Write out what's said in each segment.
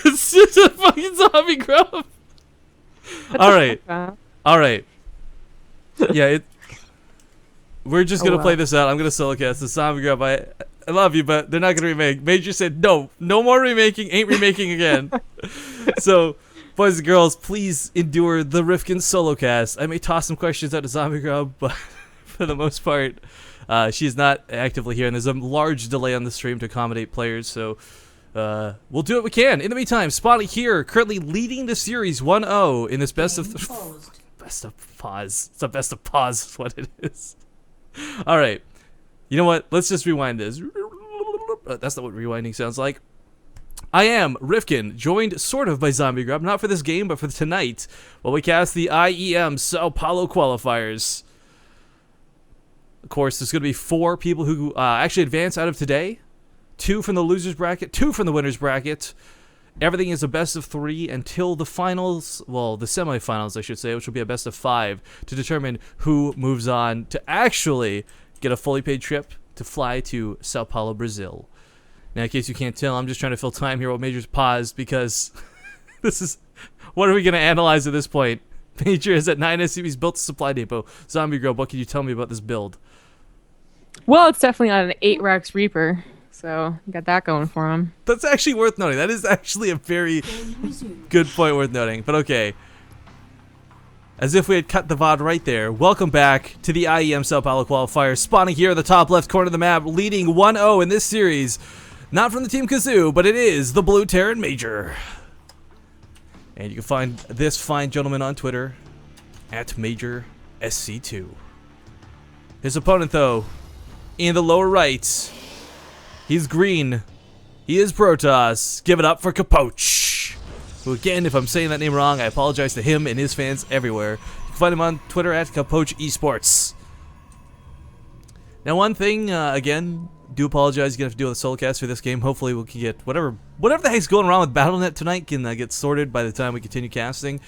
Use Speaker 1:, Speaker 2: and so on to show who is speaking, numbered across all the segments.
Speaker 1: It's just a fucking zombie grub. All right. All right. Yeah, we're just going to play this out. I'm going to solo cast the zombie grub. I love you, but they're not going to remake. Major said, no more remaking. Ain't remaking again. So, boys and girls, please endure the Rifkin solo cast. I may toss some questions out to zombie grub, but for the most part, she's not actively here, and there's a large delay on the stream to accommodate players, so we'll do what we can. In the meantime, Spotty here, currently leading the series 1-0 in this best of pause. It's a best of pause is what it is. All right. You know what? Let's just rewind this. That's not what rewinding sounds like. I am Rifkin, joined sort of by Zombie Grub, not for this game, but for tonight, while we cast the IEM Sao Paulo Qualifiers. Of course, there's going to be 4 people who actually advance out of today. 2 from the losers bracket, 2 from the winners bracket. Everything is a best of 3 until the finals, well, the semifinals, I should say, which will be a best of 5 to determine who moves on to actually get a fully paid trip to fly to Sao Paulo, Brazil. Now, in case you can't tell, I'm just trying to fill time here while Major's paused because this is, what are we going to analyze at this point? Major is at 9 SCV's built a supply depot. Zombie Girl, what can you tell me about this build?
Speaker 2: Well, it's definitely on an 8 Rex Reaper, so got that going for him.
Speaker 1: That's actually worth noting. That is actually a very good point worth noting. But okay. As if we had cut the VOD right there. Welcome back to the IEM Sao Paulo Qualifier. Spawning here in the top left corner of the map, leading 1-0 in this series. Not from the Team Kazoo, but it is the Blue Terran Major. And you can find this fine gentleman on Twitter at MajorSC2. His opponent, though, in the lower right, he's green. He is Protoss. Give it up for Capoch. Who, again, if I'm saying that name wrong, I apologize to him and his fans everywhere. You can find him on Twitter at Capoch Esports. Now, one thing, again, do apologize. You're going to have to deal with a solo cast for this game. Hopefully, we can get whatever the heck's going around with BattleNet tonight can get sorted by the time we continue casting.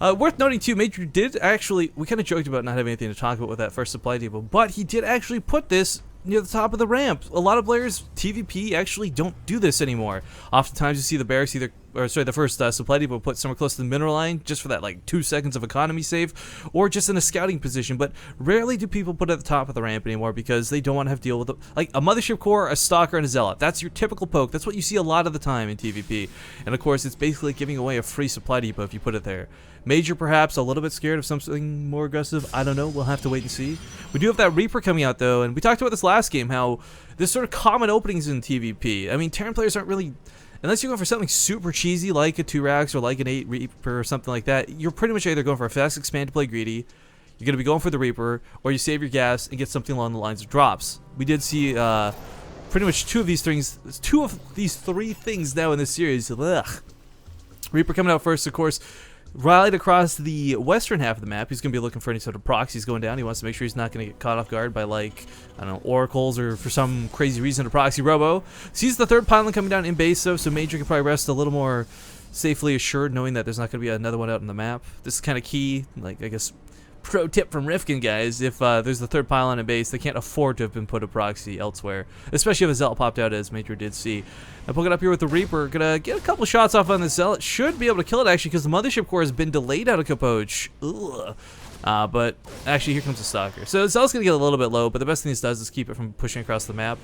Speaker 1: Worth noting, too, Major did actually, we kind of joked about not having anything to talk about with that first supply depot, but he did actually put this near the top of the ramp. A lot of players, TVP, actually don't do this anymore. Oftentimes, you see the barracks either, or sorry, the first supply depot put somewhere close to the mineral line, just for that, like, 2 seconds of economy save, or just in a scouting position, but rarely do people put it at the top of the ramp anymore because they don't want to have to deal with, like, a mothership core, a stalker, and a zealot. That's your typical poke. That's what you see a lot of the time in TVP. And, of course, it's basically giving away a free supply depot if you put it there. Major, perhaps, a little bit scared of something more aggressive. I don't know. We'll have to wait and see. We do have that Reaper coming out, though, and we talked about this last game, how there's sort of common openings in TVP. I mean, Terran players aren't really, unless you're going for something super cheesy like a 2-Rax or like an 8 Reaper or something like that, you're pretty much either going for a fast expand to play greedy, you're going to be going for the Reaper, or you save your gas and get something along the lines of drops. We did see pretty much 2 of these 3 things now in this series. Ugh. Reaper coming out first, of course. Rallied across the western half of the map. He's going to be looking for any sort of proxies going down. He wants to make sure he's not going to get caught off guard by, like, I don't know, oracles or for some crazy reason a proxy robo. Sees the 3rd pylon coming down in base, though, so Major can probably rest a little more safely assured knowing that there's not going to be another one out on the map. This is kind of key, like, I guess, pro tip from Rifkin, guys. If there's the 3rd pylon in base, they can't afford to have been put a proxy elsewhere, especially if a Zealot popped out, as Major did see. I'm poking up here with the Reaper. Gonna get a couple shots off on the Zealot. Should be able to kill it, actually, because the Mothership Core has been delayed out of Capoch. But actually, here comes the Stalker. So the Zealot's gonna get a little bit low, but the best thing this does is keep it from pushing across the map.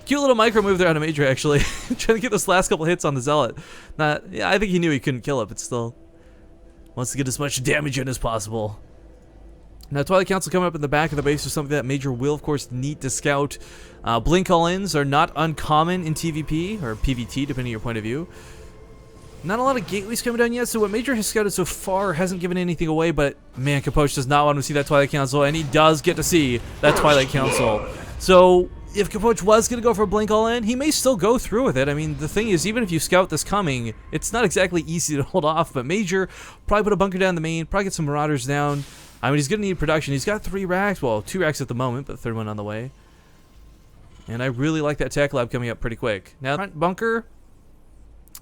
Speaker 1: Cute little micro move there on a Major, actually. Trying to get those last couple hits on the Zealot. Yeah, I think he knew he couldn't kill it, but still wants to get as much damage in as possible. Now, Twilight Council coming up in the back of the base is something that Major will, of course, need to scout. Blink all-ins are not uncommon in TVP, or PVT, depending on your point of view. Not a lot of gateways coming down yet, so what Major has scouted so far hasn't given anything away, but, man, Capoch does not want to see that Twilight Council, and he does get to see that Twilight Council. So, if Capoch was going to go for a blink all-in, he may still go through with it. I mean, the thing is, even if you scout this coming, it's not exactly easy to hold off, but Major probably put a bunker down the main, probably get some Marauders down. I mean, he's going to need production. He's got 3 racks, well, 2 racks at the moment, but the 3rd one on the way. And I really like that tech lab coming up pretty quick. Now, front bunker,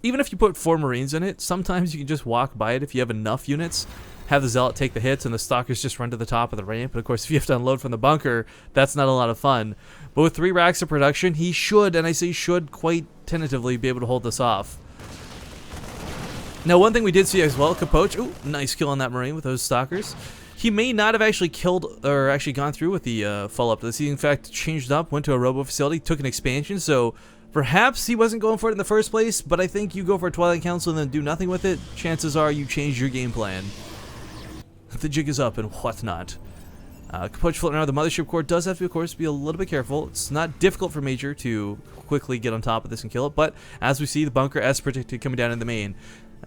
Speaker 1: even if you put 4 Marines in it, sometimes you can just walk by it if you have enough units. Have the Zealot take the hits and the Stalkers just run to the top of the ramp. But of course, if you have to unload from the bunker, that's not a lot of fun. But with 3 racks of production, he should, and I say should quite tentatively be able to hold this off. Now, one thing we did see as well, Capoch, ooh, nice kill on that Marine with those stalkers. He may not have actually killed or actually gone through with the follow-up to this. He, in fact, changed up, went to a robo facility, took an expansion, so perhaps he wasn't going for it in the first place, but I think you go for a Twilight Council and then do nothing with it, chances are you change your game plan. The jig is up and whatnot. Capoch floating around the mothership core does have to, of course, be a little bit careful. It's not difficult for Major to quickly get on top of this and kill it, but as we see, the bunker, as predicted, coming down in the main.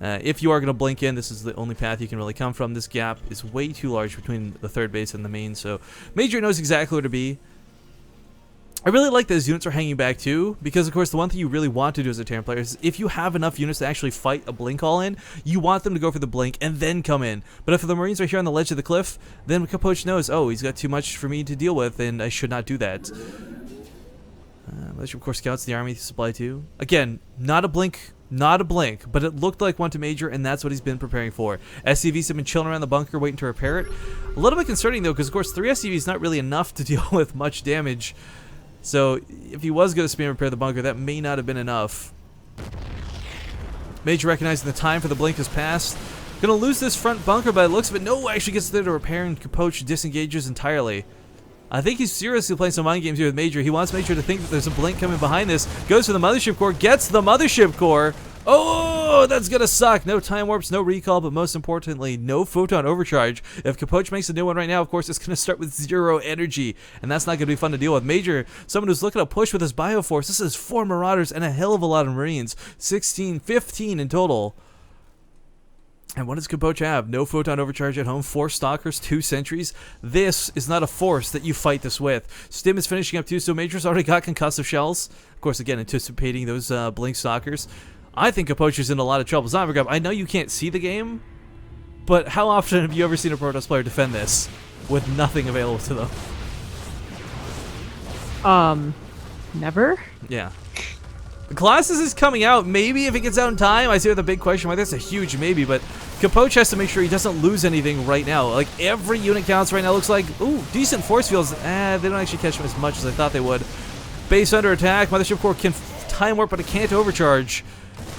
Speaker 1: If you are going to blink in, this is the only path you can really come from. This gap is way too large between the third base and the main, so Major knows exactly where to be. I really like that his units are hanging back too, because of course the one thing you really want to do as a Terran player is if you have enough units to actually fight a blink all in, you want them to go for the blink and then come in. But if the Marines are here on the ledge of the cliff, then Capoch knows, oh, he's got too much for me to deal with and I should not do that. Of course scouts the army supply too. Again, not a blink, but it looked like one to Major, and that's what he's been preparing for. SCVs have been chilling around the bunker waiting to repair it. A little bit concerning though, because of course 3 SCVs is not really enough to deal with much damage. So if he was going to spam repair the bunker, that may not have been enough. Major recognizing the time for the blink has passed. Gonna lose this front bunker by the looks of it. No, actually gets there to repair, and Capoch disengages entirely. I think he's seriously playing some mind games here with Major. He wants Major to think that there's a blink coming behind this. Goes for the mothership core, gets the mothership core. Oh, that's gonna suck. No time warps, no recall, but most importantly, no photon overcharge. If Capoch makes a new one right now, of course, it's gonna start with 0 energy, and that's not gonna be fun to deal with. Major, someone who's looking to push with his Bioforce. This is 4 Marauders and a hell of a lot of Marines. 16, 15 in total. And what does Capoch have? No photon overcharge at home, 4 stalkers, 2 sentries. This is not a force that you fight this with. Stim is finishing up too, so Major's already got concussive shells. Of course, again, anticipating those blink stalkers. I think Capoch is in a lot of trouble. Zombie, I know you can't see the game, but how often have you ever seen a Protoss player defend this with nothing available to them?
Speaker 2: Never?
Speaker 1: Yeah. The Colossus is coming out. Maybe if it gets out in time. I see with a big question mark. That's a huge maybe, but Capoch has to make sure he doesn't lose anything right now. Like, every unit counts right now. Looks like, ooh, decent force fields. They don't actually catch him as much as I thought they would. Base under attack. Mothership core can time warp, but it can't overcharge.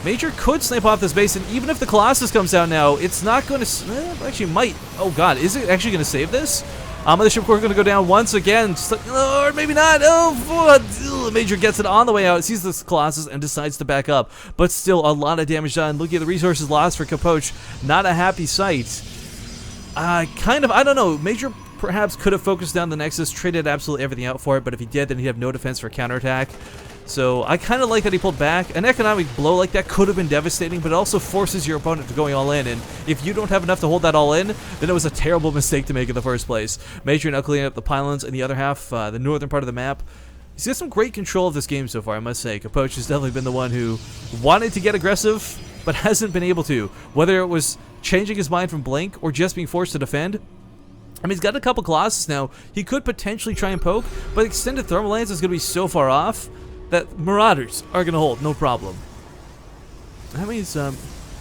Speaker 1: Major could snipe off this base, and even if the Colossus comes out now, it's not going to... actually might. Oh, God. Is it actually going to save this? Mothership core going to go down once again. Or maybe not. Oh, Major gets it on the way out. Sees this Colossus and decides to back up. But still, a lot of damage done. Looking at the resources lost for Capoch. Not a happy sight. I don't know. Major perhaps could have focused down the Nexus, traded absolutely everything out for it, but if he did, then he'd have no defense for counterattack. So I kind of like that he pulled back. An economic blow like that could have been devastating, but it also forces your opponent to going all in, and if you don't have enough to hold that all in, then it was a terrible mistake to make in the first place. Major now cleaning up the pylons in the other half, the northern part of the map. He's got some great control of this game so far, I must say. Capoch has definitely been the one who wanted to get aggressive, but hasn't been able to. Whether it was changing his mind from Blink or just being forced to defend. I mean, he's got a couple Colossus now. He could potentially try and poke, but extended thermal lance is going to be so far off that Marauders are going to hold, no problem. That means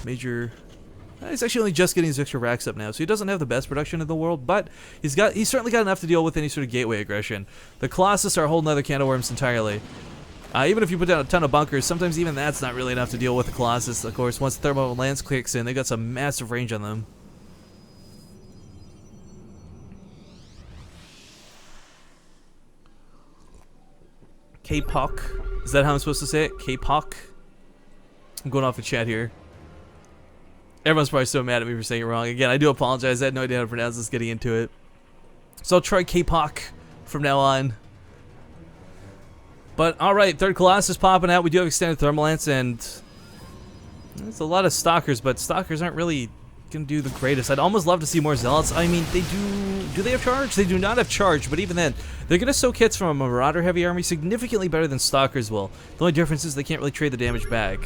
Speaker 1: Major... he's actually only just getting his extra racks up now, so he doesn't have the best production in the world, but he's certainly got enough to deal with any sort of gateway aggression. The Colossus are a whole nother can of worms entirely. Even if you put down a ton of bunkers, sometimes even that's not really enough to deal with the Colossus. Of course, once thermal lance kicks in, they've got some massive range on them. Capoch. Is that how I'm supposed to say it? Capoch? I'm going off the chat here. Everyone's probably so mad at me for saying it wrong. Again, I do apologize. I had no idea how to pronounce this getting into it. So I'll try Capoch from now on. But, alright, third Colossus popping out. We do have extended thermal lance, and it's a lot of Stalkers, but Stalkers aren't really going to do the greatest. I'd almost love to see more Zealots. I mean, they do they have charge? They do not have charge, but even then, they're going to soak hits from a Marauder heavy army significantly better than Stalkers will. The only difference is they can't really trade the damage back.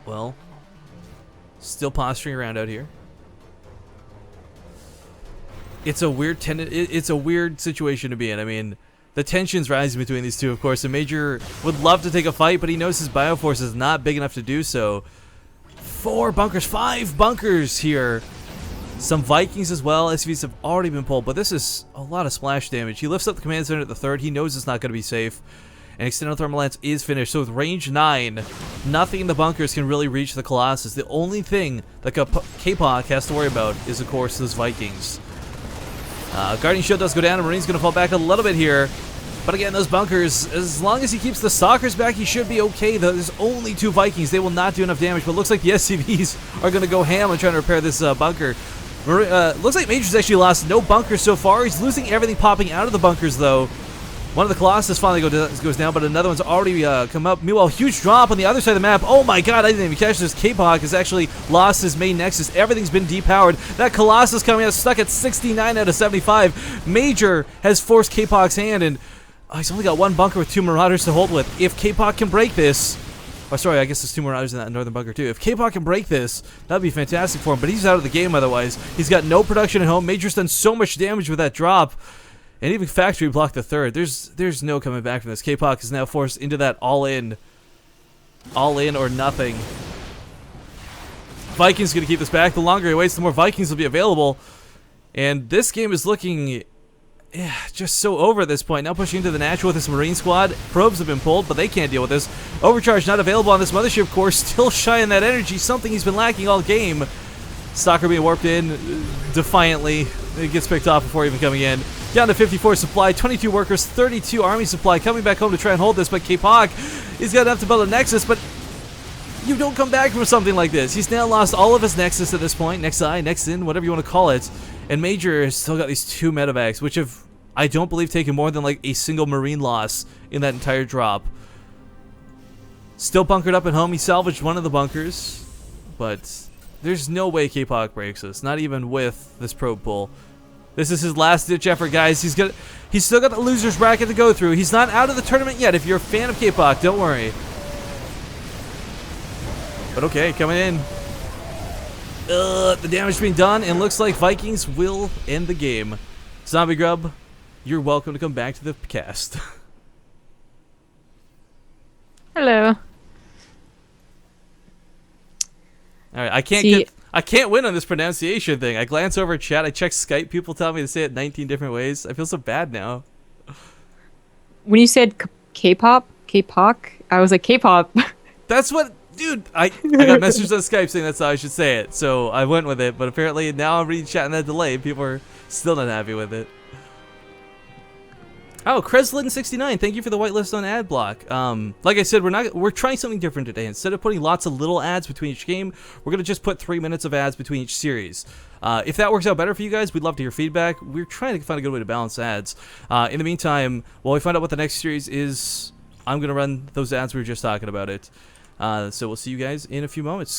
Speaker 1: Well, still posturing around out here. It's a weird it's a weird situation to be in. I mean, the tension's rising between these two, of course. The Major would love to take a fight, but he knows his Bioforce is not big enough to do so. 4 bunkers, 5 bunkers here. Some Vikings as well. SCVs have already been pulled, but this is a lot of splash damage. He lifts up the command center at the 3rd. He knows it's not going to be safe. And Extended Thermal Lance is finished. So with range 9, nothing in the bunkers can really reach the Colossus. The only thing that Capoch has to worry about is, of course, those Vikings. Guardian Shield does go down, and Marine's going to fall back a little bit here. But again, those bunkers, as long as he keeps the Stalkers back, he should be okay. There's only 2 Vikings. They will not do enough damage, but it looks like the SCVs are going to go ham on trying to repair this bunker. Looks like Major's actually lost no bunkers so far. He's losing everything popping out of the bunkers, though. One of the Colossus finally goes down, but another one's already come up. Meanwhile, huge drop on the other side of the map. Oh my god, I didn't even catch this. Capoch has actually lost his main nexus. Everything's been depowered. That Colossus coming out stuck at 69 out of 75. Major has forced Capoch's hand, and he's only got 1 bunker with 2 Marauders to hold with. If Capoch can break this... Oh, sorry, I guess there's 2 Marauders in that northern bunker, too. If Capoch can break this, that'd be fantastic for him, but he's out of the game otherwise. He's got no production at home. Major's done so much damage with that drop. And even Factory blocked the 3rd. There's no coming back from this. Capoch is now forced into that all-in or nothing. Vikings going to keep this back. The longer he waits, the more Vikings will be available. And this game is looking just so over at this point. Now pushing into the natural with this Marine squad. Probes have been pulled, but they can't deal with this. Overcharge not available on this Mothership core. Still shy on that energy. Something he's been lacking all game. Stalker being warped in defiantly. It gets picked off before even coming in. Down to 54 supply, 22 workers, 32 army supply. Coming back home to try and hold this, but Capoch, he's got enough to build a Nexus, but you don't come back from something like this. He's now lost all of his Nexus at this point. Nexi, Nexin, whatever you want to call it. And Major has still got these 2 medevacs, which have, I don't believe, taken more than like a single Marine loss in that entire drop. Still bunkered up at home. He salvaged one of the bunkers, but there's no way Capoch breaks this, not even with this probe pull. This is his last-ditch effort, guys. He's still got the loser's bracket to go through. He's not out of the tournament yet. If you're a fan of Capoch, don't worry. But okay, coming in. The damage being done, and looks like Vikings will end the game. Zombie Grub, you're welcome to come back to the cast.
Speaker 2: Hello.
Speaker 1: All right, I can't win on this pronunciation thing. I glance over at chat. I check Skype. People tell me to say it 19 different ways. I feel so bad now.
Speaker 2: When you said K-pop, I was like K-pop.
Speaker 1: That's what, dude. I got messages on Skype saying that's how I should say it, so I went with it. But apparently now I'm reading chat in that delay. People are still not happy with it. Oh, Kreslin69, thank you for the whitelist on ad block. Like I said, we're trying something different today. Instead of putting lots of little ads between each game, we're gonna just put 3 minutes of ads between each series. If that works out better for you guys, we'd love to hear feedback. We're trying to find a good way to balance ads. In the meantime, while we find out what the next series is, I'm gonna run those ads we were just talking about it. So we'll see you guys in a few moments.